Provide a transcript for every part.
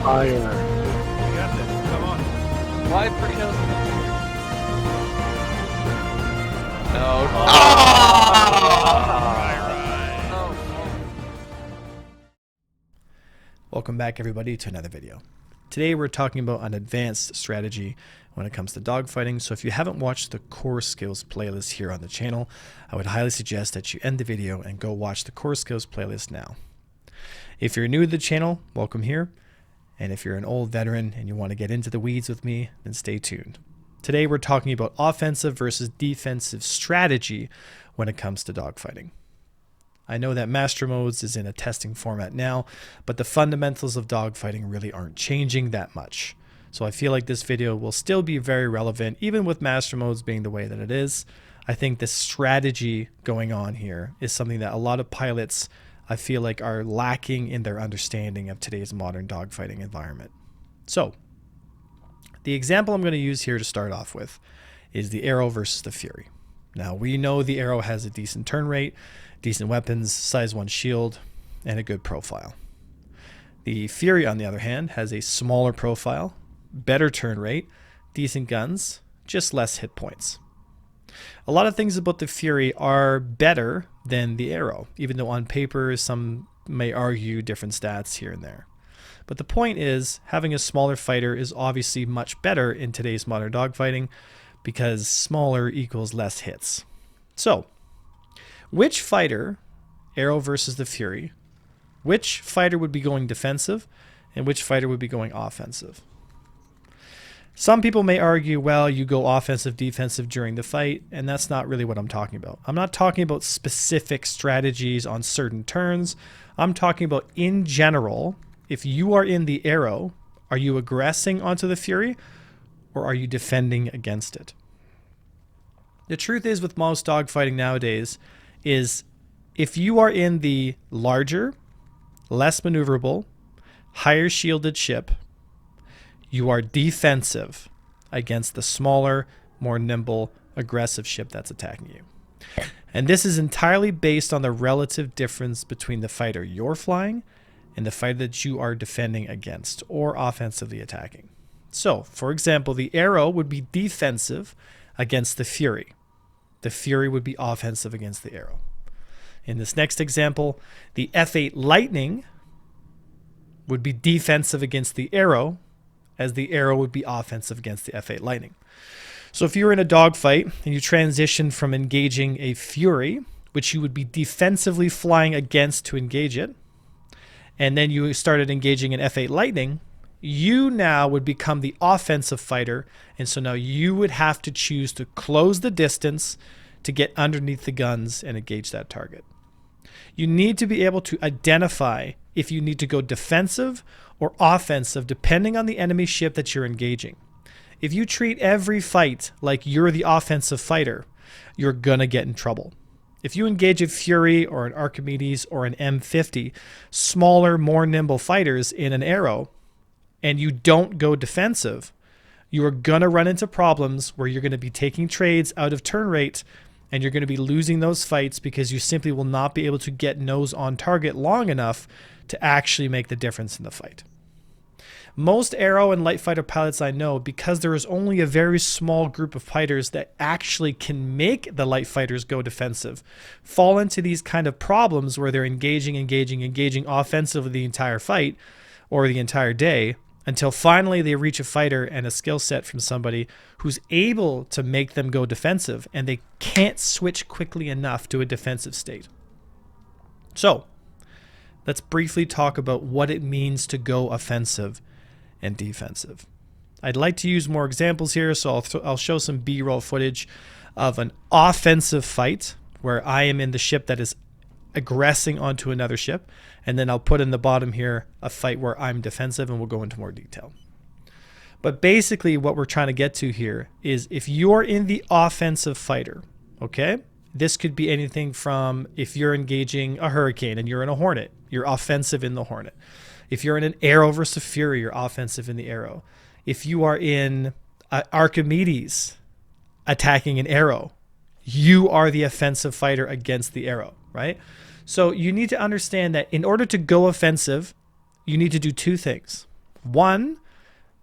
Fire. You got this. Come on. Why Burritos? No. Right. Oh. Welcome back everybody to another video. Today we're talking about an advanced strategy when it comes to dogfighting. So if you haven't watched the core skills playlist here on the channel, I would highly suggest that you end the video and go watch the core skills playlist now. If you're new to the channel, welcome here. And if you're an old veteran and you want to get into the weeds with me, then stay tuned. Today we're talking about offensive versus defensive strategy when it comes to dogfighting. I know that Master Modes is in a testing format now, but the fundamentals of dogfighting really aren't changing that much. So I feel like this video will still be very relevant, even with Master Modes being the way that it is. I think the strategy going on here is something that a lot of pilots, I feel like, are lacking in their understanding of today's modern dogfighting environment. So the example I'm going to use here to start off with is the Arrow versus the Fury. Now we know the Arrow has a decent turn rate, decent weapons, size 1 shield, and a good profile. The Fury, on the other hand, has a smaller profile, better turn rate, decent guns, just less hit points. A lot of things about the Fury are better than the Arrow, even though on paper some may argue different stats here and there. But the point is, having a smaller fighter is obviously much better in today's modern dogfighting because smaller equals less hits. So, which fighter, Arrow versus the Fury, which fighter would be going defensive and which fighter would be going offensive? Some people may argue, well, you go offensive, defensive during the fight, and that's not really what I'm talking about. I'm not talking about specific strategies on certain turns. I'm talking about in general, if you are in the Arrow, are you aggressing onto the Fury or are you defending against it? The truth is with most dogfighting nowadays is if you are in the larger, less maneuverable, higher shielded ship, you are defensive against the smaller, more nimble, aggressive ship that's attacking you. And this is entirely based on the relative difference between the fighter you're flying and the fighter that you are defending against or offensively attacking. So, for example, the Arrow would be defensive against the Fury. The Fury would be offensive against the Arrow. In this next example, the F8 Lightning would be defensive against the Arrow, as the Arrow would be offensive against the F8 Lightning. So if you're in a dogfight and you transition from engaging a Fury, which you would be defensively flying against to engage it, and then you started engaging an F8 Lightning, you now would become the offensive fighter, and so now you would have to choose to close the distance to get underneath the guns and engage that target. You need to be able to identify if you need to go defensive or offensive depending on the enemy ship that you're engaging. If you treat every fight like you're the offensive fighter, you're gonna get in trouble. If you engage a Fury or an Archimedes or an M50, smaller, more nimble fighters in an Arrow, and you don't go defensive, you are gonna run into problems where you're gonna be taking trades out of turn rate and you're going to be losing those fights because you simply will not be able to get nose on target long enough to actually make the difference in the fight. Most Arrow and light fighter pilots I know, because there is only a very small group of fighters that actually can make the light fighters go defensive, fall into these kind of problems where they're engaging offensively the entire fight or the entire day, until finally they reach a fighter and a skill set from somebody who's able to make them go defensive, and they can't switch quickly enough to a defensive state. So let's briefly talk about what it means to go offensive and defensive. I'd like to use more examples here, so I'll show some B-roll footage of an offensive fight where I am in the ship that is aggressing onto another ship, and then I'll put in the bottom here a fight where I'm defensive, and we'll go into more detail. But basically what we're trying to get to here is if you're in the offensive fighter, okay, this could be anything from if you're engaging a Hurricane and you're in a Hornet, you're offensive in the Hornet. If you're in an Arrow versus Fury, you're offensive in the Arrow. If you are in Archimedes attacking an Arrow, you are the offensive fighter against the Arrow, right? So you need to understand that in order to go offensive, you need to do two things. One,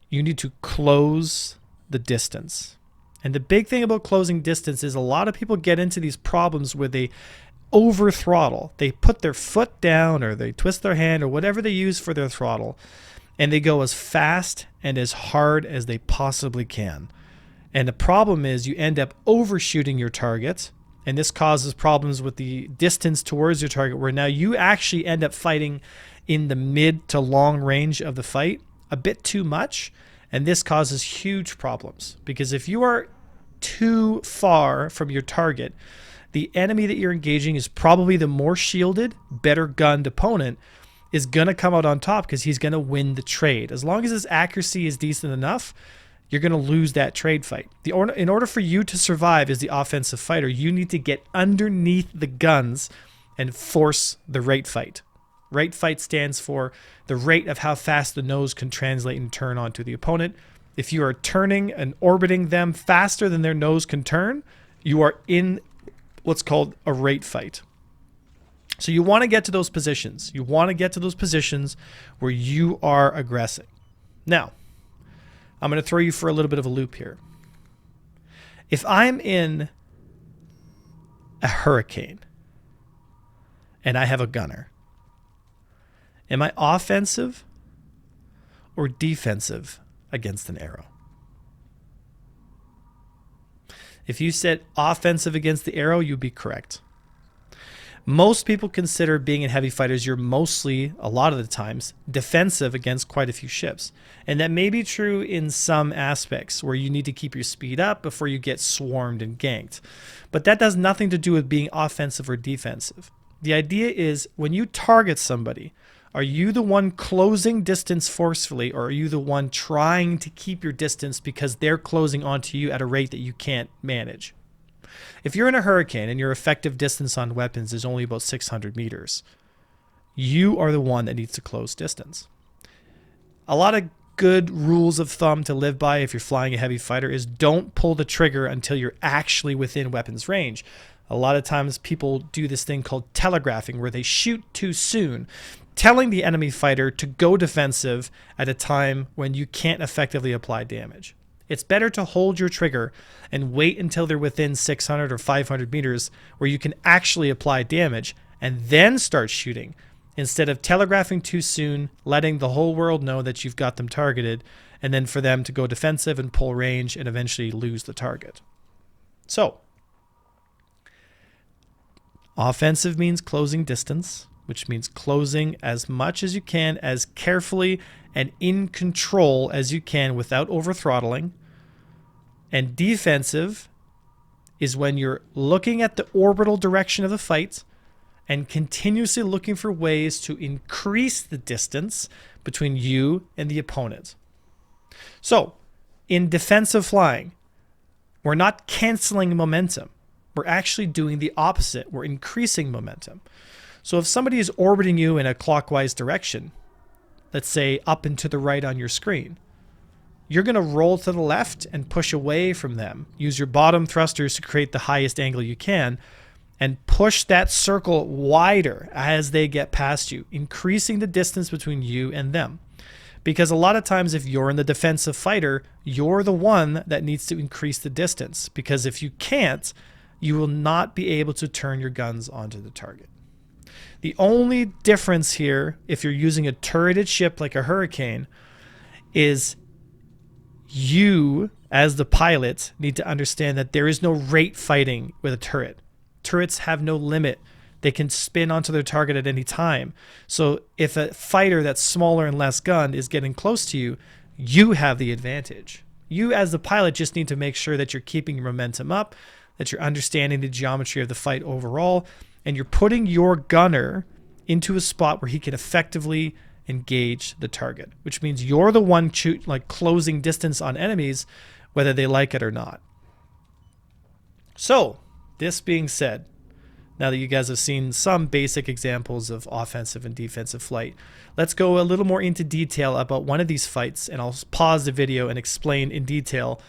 you need to close the distance. And the big thing about closing distance is a lot of people get into these problems where they over throttle. They put their foot down or they twist their hand or whatever they use for their throttle, and they go as fast and as hard as they possibly can. And the problem is you end up overshooting your target, and this causes problems with the distance towards your target, where now you actually end up fighting in the mid to long range of the fight a bit too much. And this causes huge problems, because if you are too far from your target, the enemy that you're engaging is probably the more shielded, better gunned opponent is going to come out on top, because he's going to win the trade. As long as his accuracy is decent enough, you're going to lose that trade fight. In order for you to survive as the offensive fighter, you need to get underneath the guns and force the rate fight. Rate fight stands for the rate of how fast the nose can translate and turn onto the opponent. If you are turning and orbiting them faster than their nose can turn, you are in what's called a rate fight. So you want to get to those positions. You want to get to those positions where you are aggressing. Now, I'm going to throw you for a little bit of a loop here. If I'm in a hurricane and I have a gunner, am I offensive or defensive against an arrow? If you said offensive against the arrow, you'd be correct. Most people consider being in heavy fighters, you're mostly, a lot of the times, defensive against quite a few ships. And that may be true in some aspects where you need to keep your speed up before you get swarmed and ganked. But that has nothing to do with being offensive or defensive. The idea is, when you target somebody, are you the one closing distance forcefully, or are you the one trying to keep your distance because they're closing onto you at a rate that you can't manage? If you're in a hurricane and your effective distance on weapons is only about 600 meters, you are the one that needs to close distance. A lot of good rules of thumb to live by if you're flying a heavy fighter is don't pull the trigger until you're actually within weapons range. A lot of times people do this thing called telegraphing, where they shoot too soon, telling the enemy fighter to go defensive at a time when you can't effectively apply damage. It's better to hold your trigger and wait until they're within 600 or 500 meters where you can actually apply damage, and then start shooting, instead of telegraphing too soon, letting the whole world know that you've got them targeted, and then for them to go defensive and pull range and eventually lose the target. So, offensive means closing distance, which means closing as much as you can, as carefully and in control as you can without over throttling. And defensive is when you're looking at the orbital direction of the fight and continuously looking for ways to increase the distance between you and the opponent. So, in defensive flying, we're not canceling momentum. We're actually doing the opposite. We're increasing momentum. So if somebody is orbiting you in a clockwise direction, let's say up and to the right on your screen, you're going to roll to the left and push away from them. Use your bottom thrusters to create the highest angle you can and push that circle wider as they get past you, increasing the distance between you and them. Because a lot of times if you're in the defensive fighter, you're the one that needs to increase the distance. Because if you can't, you will not be able to turn your guns onto the target. The only difference here, if you're using a turreted ship like a Hurricane, is you, as the pilot, need to understand that there is no rate fighting with a turret. Turrets have no limit. They can spin onto their target at any time. So if a fighter that's smaller and less gunned is getting close to you, you have the advantage. You, as the pilot, just need to make sure that you're keeping your momentum up, that you're understanding the geometry of the fight overall, and you're putting your gunner into a spot where he can effectively engage the target, which means you're the one closing distance on enemies, whether they like it or not. So, this being said, now that you guys have seen some basic examples of offensive and defensive flight, let's go a little more into detail about one of these fights, and I'll pause the video and explain in detail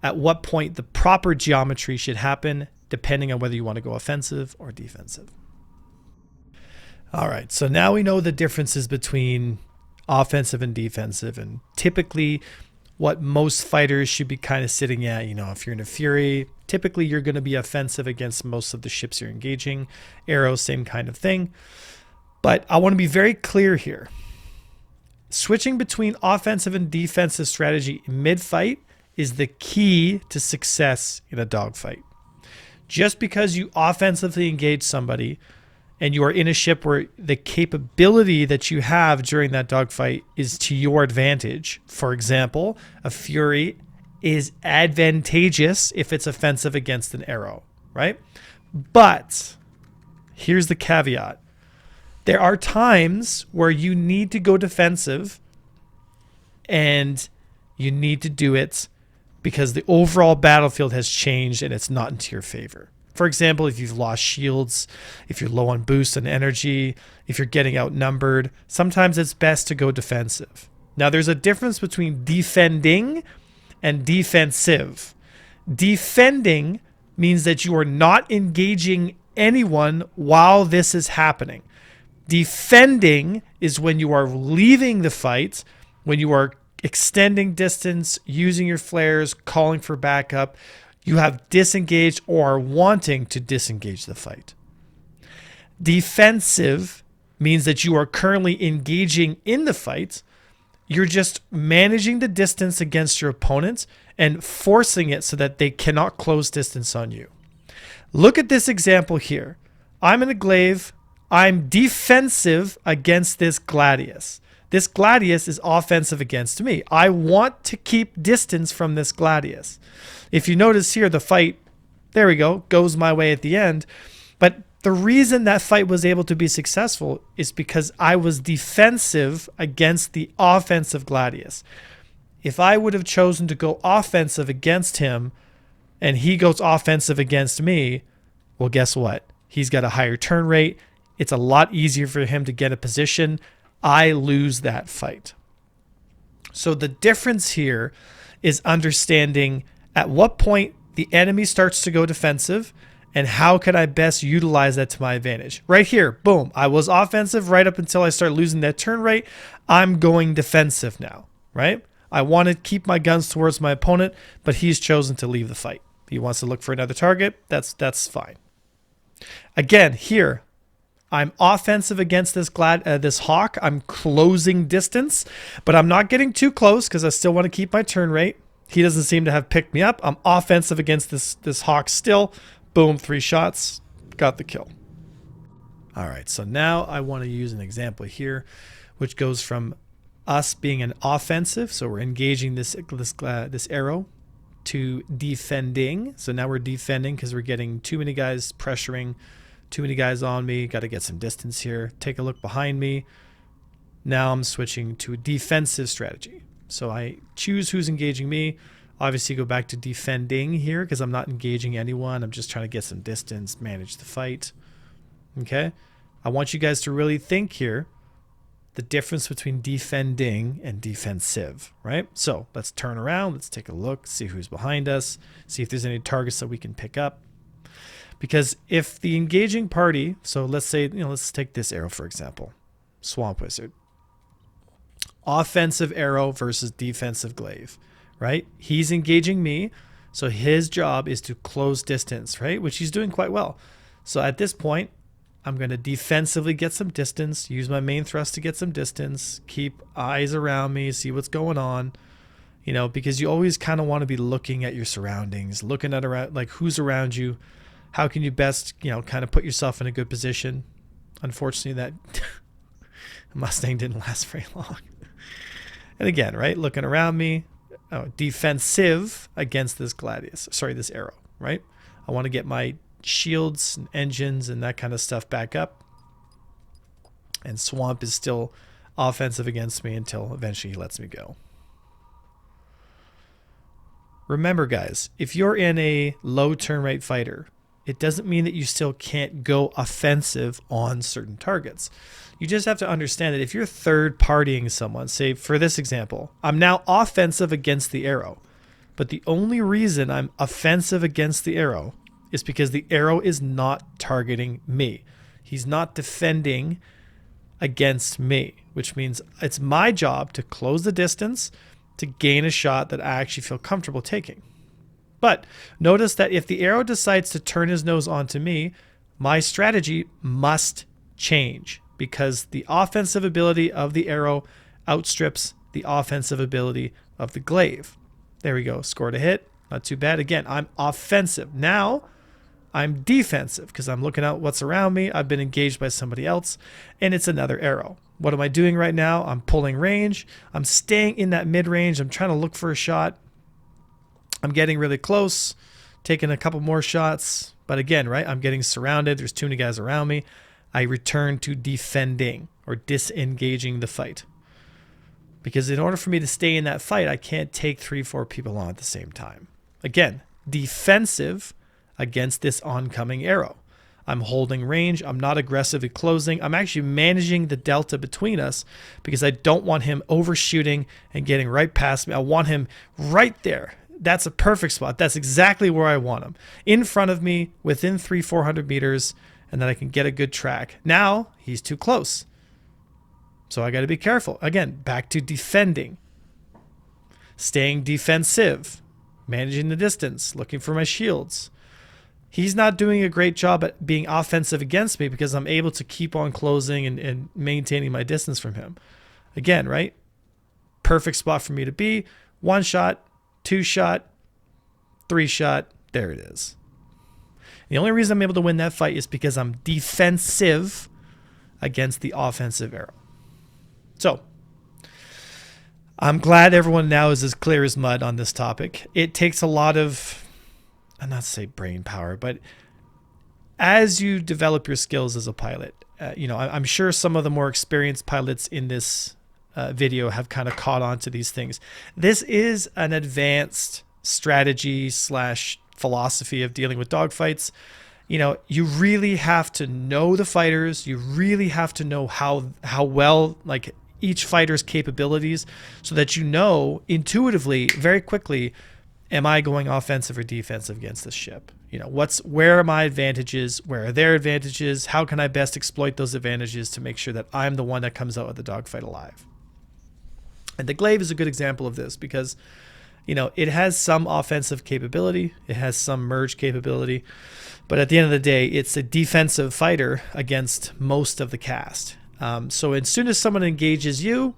at what point the proper geometry should happen, depending on whether you want to go offensive or defensive. All right, so now we know the differences between offensive and defensive. And typically what most fighters should be kind of sitting at, you know, if you're in a Fury, typically you're going to be offensive against most of the ships you're engaging. Arrow, same kind of thing. But I want to be very clear here. Switching between offensive and defensive strategy mid-fight is the key to success in a dogfight. Just because you offensively engage somebody and you are in a ship where the capability that you have during that dogfight is to your advantage. For example, a Fury is advantageous if it's offensive against an Arrow, right? But here's the caveat. There are times where you need to go defensive and you need to do it because the overall battlefield has changed and it's not into your favor. For example, if you've lost shields, if you're low on boost and energy, if you're getting outnumbered, sometimes it's best to go defensive. Now, there's a difference between defending and defensive. Defending means that you are not engaging anyone while this is happening. Defending is when you are leaving the fight, when you are extending distance, using your flares, calling for backup. You have disengaged or are wanting to disengage the fight. Defensive means that you are currently engaging in the fight. You're just managing the distance against your opponent and forcing it so that they cannot close distance on you. Look at this example here. I'm in a glaive. I'm defensive against this Gladius. This Gladius is offensive against me. I want to keep distance from this Gladius. If you notice here, the fight, there we go, goes my way at the end. But the reason that fight was able to be successful is because I was defensive against the offensive Gladius. If I would have chosen to go offensive against him and he goes offensive against me, well, guess what? He's got a higher turn rate. It's a lot easier for him to get a position. I lose that fight. So the difference here is understanding at what point the enemy starts to go defensive and how can I best utilize that to my advantage. Right here, boom, I was offensive right up until I start losing that turn rate. I'm going defensive now, right? I want to keep my guns towards my opponent, but he's chosen to leave the fight. He wants to look for another target. That's fine. Again, here, I'm offensive against this Hawk. I'm closing distance, but I'm not getting too close because I still want to keep my turn rate. He doesn't seem to have picked me up. I'm offensive against this Hawk still. Boom, 3 shots. Got the kill. All right, so now I want to use an example here, which goes from us being an offensive, so we're engaging this arrow, to defending. So now we're defending because we're getting too many guys pressuring, too many guys on me. Got to get some distance here. Take a look behind me. Now I'm switching to a defensive strategy. So I choose who's engaging me. Obviously go back to defending here because I'm not engaging anyone. I'm just trying to get some distance, manage the fight. Okay. I want you guys to really think here the difference between defending and defensive, right? So let's turn around. Let's take a look, see who's behind us, see if there's any targets that we can pick up. Because if the engaging party, so let's say, let's take this arrow, for example, Swamp Wizard. Offensive arrow versus defensive glaive, right? He's engaging me, so his job is to close distance, right? Which he's doing quite well. So at this point, I'm going to defensively get some distance, use my main thrust to get some distance, keep eyes around me, see what's going on, because you always kind of want to be looking at your surroundings, looking at like who's around you, how can you best, kind of put yourself in a good position. Unfortunately, that Mustang didn't last very long. And again, right, looking around me, defensive against this this arrow, right? I want to get my shields and engines and that kind of stuff back up. And Swamp is still offensive against me until eventually he lets me go. Remember, guys, if you're in a low turn rate fighter, it doesn't mean that you still can't go offensive on certain targets. You just have to understand that if you're third partying someone, say for this example, I'm now offensive against the arrow, but the only reason I'm offensive against the arrow is because the arrow is not targeting me. He's not defending against me, which means it's my job to close the distance to gain a shot that I actually feel comfortable taking. But notice that if the arrow decides to turn his nose onto me, my strategy must change because the offensive ability of the arrow outstrips the offensive ability of the glaive. There we go. Scored a hit. Not too bad. Again, I'm offensive. Now I'm defensive because I'm looking at what's around me. I've been engaged by somebody else, and it's another arrow. What am I doing right now? I'm pulling range. I'm staying in that mid-range. I'm trying to look for a shot. I'm getting really close, taking a couple more shots. But again, right, I'm getting surrounded. There's too many guys around me. I return to defending or disengaging the fight. Because in order for me to stay in that fight, I can't take 3-4 people on at the same time. Again, defensive against this oncoming arrow. I'm holding range. I'm not aggressively closing. I'm actually managing the delta between us because I don't want him overshooting and getting right past me. I want him right there. That's a perfect spot. That's exactly where I want him. In front of me, within 300-400 meters, and then I can get a good track. Now, he's too close. So I got to be careful. Again, back to defending. Staying defensive. Managing the distance. Looking for my shields. He's not doing a great job at being offensive against me because I'm able to keep on closing and maintaining my distance from him. Again, right? Perfect spot for me to be. 1 shot. 2 shot, 3 shot, there it is. The only reason I'm able to win that fight is because I'm defensive against the offensive arrow. So, I'm glad everyone now is as clear as mud on this topic. It takes a lot of, I'm not to say brain power, but as you develop your skills as a pilot, I'm sure some of the more experienced pilots in this video have kind of caught on to these things. This is an advanced strategy / philosophy of dealing with dogfights. You really have to know the fighters. You really have to know how well like each fighter's capabilities so that you know intuitively, very quickly, am I going offensive or defensive against this ship? Where are my advantages? Where are their advantages? How can I best exploit those advantages to make sure that I'm the one that comes out of the dogfight alive? And the glaive is a good example of this because, it has some offensive capability. It has some merge capability. But at the end of the day, it's a defensive fighter against most of the cast. So as soon as someone engages you,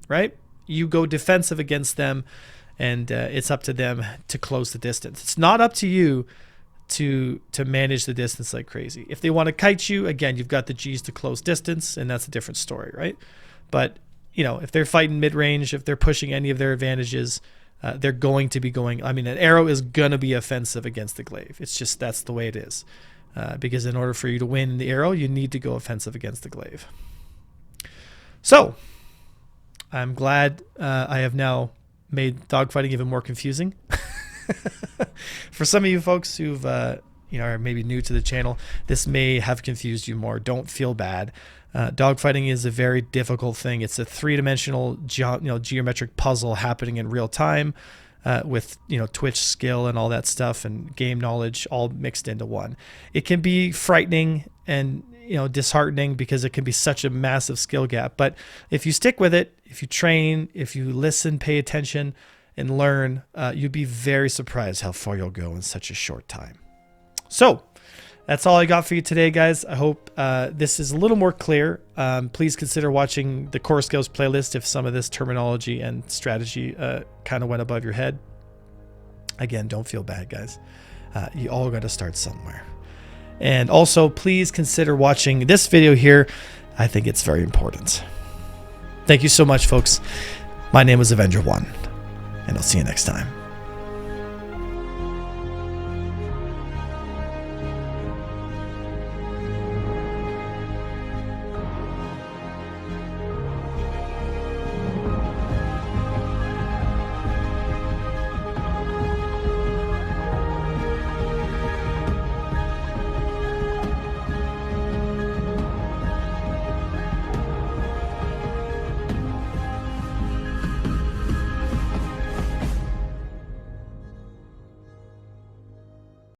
right, you go defensive against them, and it's up to them to close the distance. It's not up to you to manage the distance like crazy. If they want to kite you, again, you've got the G's to close distance, and that's a different story, right? But if they're fighting mid-range, if they're pushing any of their advantages, they're going to be going. An arrow is going to be offensive against the glaive. It's just that's the way it is. Because in order for you to win the arrow, you need to go offensive against the glaive. So, I'm glad I have now made dogfighting even more confusing. For some of you folks who've are maybe new to the channel, this may have confused you more. Don't feel bad. Dogfighting is a very difficult thing. It's a 3-dimensional geometric puzzle happening in real time with Twitch skill and all that stuff and game knowledge all mixed into one. It can be frightening and disheartening because it can be such a massive skill gap. But if you stick with it, if you train, if you listen, pay attention, and learn, you'd be very surprised how far you'll go in such a short time. So that's all I got for you today, guys. I hope this is a little more clear. Please consider watching the Core Skills playlist if some of this terminology and strategy kind of went above your head. Again, don't feel bad, guys. You all got to start somewhere. And also, please consider watching this video here. I think it's very important. Thank you so much, folks. My name is Avenger1, and I'll see you next time.